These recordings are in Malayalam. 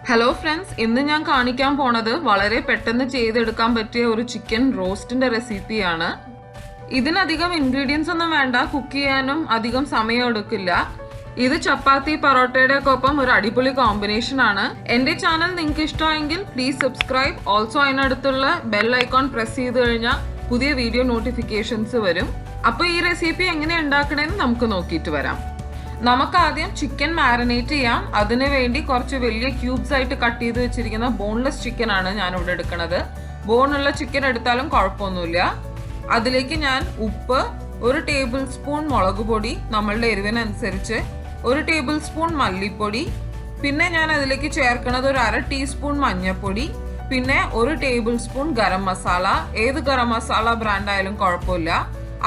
ഹലോ ഫ്രണ്ട്സ്, ഇന്ന് ഞാൻ കാണിക്കാൻ പോണത് വളരെ പെട്ടെന്ന് ചെയ്തെടുക്കാൻ പറ്റിയ ഒരു ചിക്കൻ റോസ്റ്റിന്റെ റെസിപ്പിയാണ്. ഇതിനധികം ഇൻഗ്രീഡിയൻസ് ഒന്നും വേണ്ട, കുക്ക് ചെയ്യാനും അധികം സമയം എടുക്കില്ല. ഇത് ചപ്പാത്തി പൊറോട്ടയുടെ ഒപ്പം ഒരു അടിപൊളി കോമ്പിനേഷൻ ആണ്. എന്റെ ചാനൽ നിങ്ങൾക്ക് ഇഷ്ടമായെങ്കിൽ പ്ലീസ് സബ്സ്ക്രൈബ്. ഓൾസോ അതിനടുത്തുള്ള ബെൽ ഐക്കോൺ പ്രസ് ചെയ്ത് കഴിഞ്ഞാൽ പുതിയ വീഡിയോ നോട്ടിഫിക്കേഷൻസ് വരും. അപ്പോൾ ഈ റെസിപ്പി എങ്ങനെ ഉണ്ടാക്കണമെന്ന് നമുക്ക് നോക്കിയിട്ട് വരാം. നമുക്ക് ആദ്യം ചിക്കൻ മാരിനേറ്റ് ചെയ്യാം. അതിനു വേണ്ടി കുറച്ച് വലിയ ക്യൂബ്സ് ആയിട്ട് കട്ട് ചെയ്ത് വെച്ചിരിക്കുന്ന ബോൺലെസ് ചിക്കൻ ആണ് ഞാൻ ഇവിടെ എടുക്കുന്നത്. ബോണുള്ള ചിക്കൻ എടുത്താലും കുഴപ്പമൊന്നുമില്ല. അതിലേക്ക് ഞാൻ ഉപ്പ്, 1 ടേബിൾ സ്പൂൺ മുളക് പൊടി നമ്മളുടെ എരിവിനനുസരിച്ച്, 1 ടേബിൾ സ്പൂൺ മല്ലിപ്പൊടി, പിന്നെ ഞാൻ അതിലേക്ക് ചേർക്കുന്നത് 1/2 ടീസ്പൂൺ മഞ്ഞൾപ്പൊടി, പിന്നെ 1 ടേബിൾ സ്പൂൺ ഗരം മസാല. ഏത് ഗരം മസാല ബ്രാൻഡ് ആയാലും കുഴപ്പമില്ല.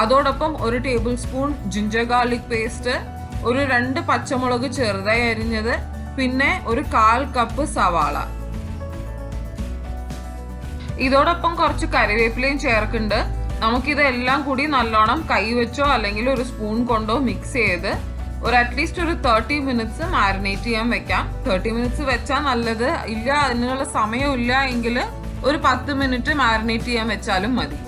അതോടൊപ്പം 1 table spoon ginger garlic paste, 2 പച്ചമുളക് ചെറുതായി അരിഞ്ഞത്, പിന്നെ 1/4 കപ്പ് സവാള. ഇതോടൊപ്പം കുറച്ച് കറിവേപ്പിലയും ചേർക്കുന്നുണ്ട്. നമുക്കിതെല്ലാം കൂടി നല്ലോണം കൈവച്ചോ അല്ലെങ്കിൽ ഒരു സ്പൂൺ കൊണ്ടോ മിക്സ് ചെയ്ത് അറ്റ്ലീസ്റ്റ് 30 മിനിറ്റ്സ് മാരിനേറ്റ് ചെയ്യാൻ വെക്കാം. 30 മിനിറ്റ്സ് വെച്ചാൽ നല്ലത്. ഇല്ല, അതിനുള്ള സമയമില്ല എങ്കിൽ 10 മിനിറ്റ് മാരിനേറ്റ് ചെയ്യാൻ വെച്ചാലും മതി.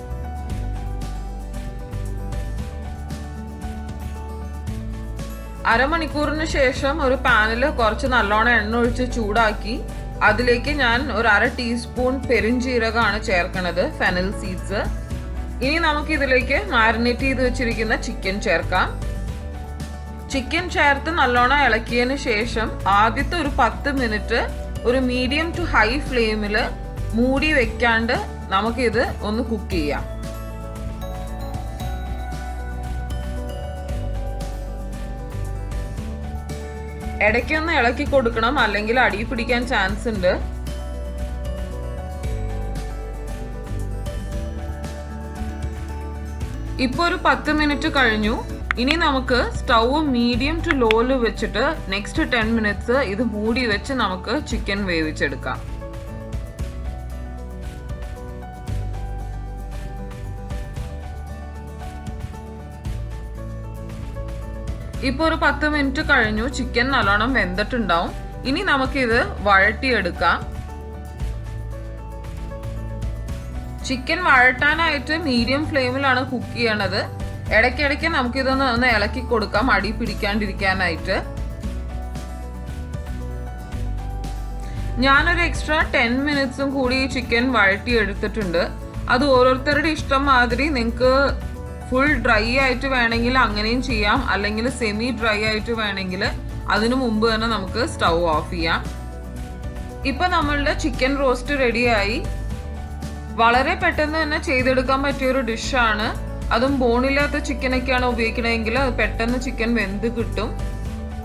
അരമണിക്കൂറിന് ശേഷം ഒരു പാനിൽ കുറച്ച് നല്ലോണം എണ്ണ ഒഴിച്ച് ചൂടാക്കി അതിലേക്ക് ഞാൻ 1/2 ടീസ്പൂൺ പെരുംജീരകമാണ് ചേർക്കുന്നത്, ഫെനൽ സീഡ്സ്. ഇനി നമുക്ക് ഇതിലേക്ക് മാരിനേറ്റ് ചെയ്ത് വെച്ചിരിക്കുന്ന ചിക്കൻ ചേർക്കാം. ചിക്കൻ ചേർത്ത് നല്ലോണം ഇളക്കിയതിന് ശേഷം ആദ്യത്തെ 10 മിനിറ്റ് ഒരു മീഡിയം ടു ഹൈ ഫ്ലെയിമിൽ മൂടി വെക്കാണ്ട് നമുക്കിത് ഒന്ന് കുക്ക് ചെയ്യാം. ഇടയ്ക്കൊന്ന് ഇളക്കി കൊടുക്കണം, അല്ലെങ്കിൽ അടി പിടിക്കാൻ ചാൻസ് ഉണ്ട്. ഇപ്പൊ 10 മിനിറ്റ് കഴിഞ്ഞു. ഇനി നമുക്ക് സ്റ്റൗ മീഡിയം ടു ലോയിൽ വെച്ചിട്ട് നെക്സ്റ്റ് 10 മിനിറ്റ്സ് ഇത് മൂടി വെച്ച് നമുക്ക് ചിക്കൻ വേവിച്ചെടുക്കാം. ഇപ്പൊ 10 മിനിറ്റ് കഴിഞ്ഞു. ചിക്കൻ നല്ലോണം വെന്തിട്ടുണ്ടാവും. ഇനി നമുക്കിത് വഴട്ടിയെടുക്കാം. ചിക്കൻ വഴട്ടാനായിട്ട് മീഡിയം ഫ്ലെയിമിലാണ് കുക്ക് ചെയ്യണത്. ഇടയ്ക്കിടയ്ക്ക് നമുക്കിതൊന്ന് ഇളക്കി കൊടുക്കാം, അടി പിടിക്കാണ്ടിരിക്കാനായിട്ട്. ഞാനൊരു എക്സ്ട്രാ 10 മിനിറ്റ്സും കൂടി ചിക്കൻ വഴട്ടി എടുത്തിട്ടുണ്ട്. അത് ഓരോരുത്തരുടെ ഇഷ്ടം മാതിരി. നിങ്ങൾക്ക് ഫുൾ ഡ്രൈ ആയിട്ട് വേണമെങ്കിൽ അങ്ങനെയും ചെയ്യാം, അല്ലെങ്കിൽ സെമി ഡ്രൈ ആയിട്ട് വേണമെങ്കിൽ അതിനു മുമ്പ് തന്നെ നമുക്ക് സ്റ്റൗ ഓഫ് ചെയ്യാം. ഇപ്പൊ നമ്മളുടെ ചിക്കൻ റോസ്റ്റ് റെഡിയായി. വളരെ പെട്ടെന്ന് തന്നെ ചെയ്തെടുക്കാൻ പറ്റിയൊരു ഡിഷാണ്. അതും ബോണില്ലാത്ത ചിക്കനൊക്കെയാണ് ഉപയോഗിക്കണമെങ്കിൽ അത് പെട്ടെന്ന് ചിക്കൻ വെന്ത് കിട്ടും.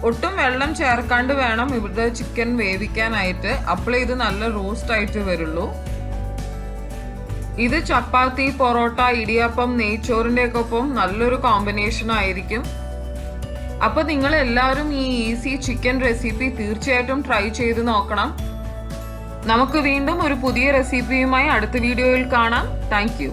ഒട്ടും വെള്ളം ചേർക്കാണ്ട് വേണം ഇവിടുത്തെ ചിക്കൻ വേവിക്കാനായിട്ട്. അപ്പോഴേ ഇത് നല്ല റോസ്റ്റ് ആയിട്ട് വരുള്ളൂ. ഇത് ചപ്പാത്തി, പൊറോട്ട, ഇടിയപ്പം, നെയ്ച്ചോറിന്റെ ഒപ്പം നല്ലൊരു കോമ്പിനേഷൻ ആയിരിക്കും. അപ്പൊ നിങ്ങൾ എല്ലാവരും ഈ ഈസി ചിക്കൻ റെസിപ്പി തീർച്ചയായിട്ടും ട്രൈ ചെയ്ത് നോക്കണം. നമുക്ക് വീണ്ടും ഒരു പുതിയ റെസിപ്പിയുമായി അടുത്ത വീഡിയോയിൽ കാണാം. Thank you.